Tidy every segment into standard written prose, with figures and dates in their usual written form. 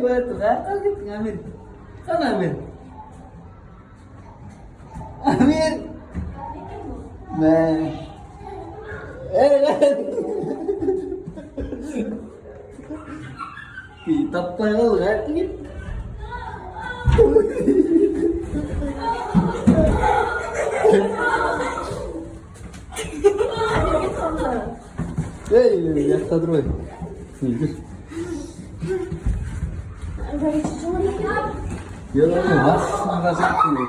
tuh gatal gitu ngambil. Sana ambil. Ambil. Nah. Kita pel kan gitu. Ya está terus. Nih. Ya lah, mas, makasih tuh.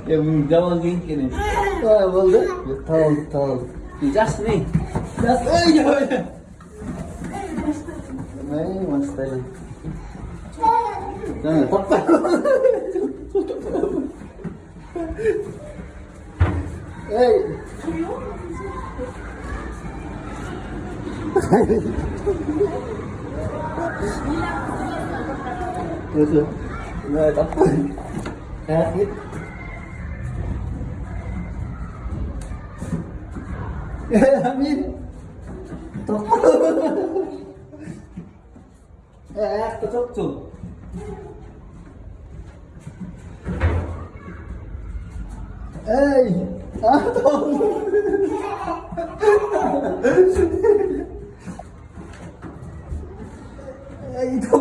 Ya jauh gini. Wah, boleh. Tahu. Jas nih. Jas, ya. Nih, mas tadi. Nah, tepat. Terus ya. Nah, tepat. Sakit. Amin. Tepat. Tetap tuh. Atau. Itu.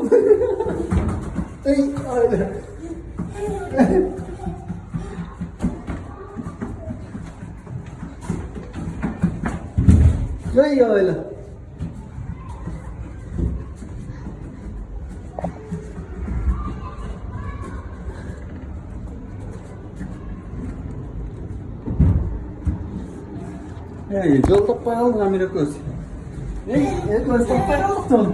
Öyle. Yo topal ngambil terus. Itu topal tuh.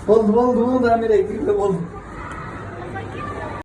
Bol ngambil lagi bol.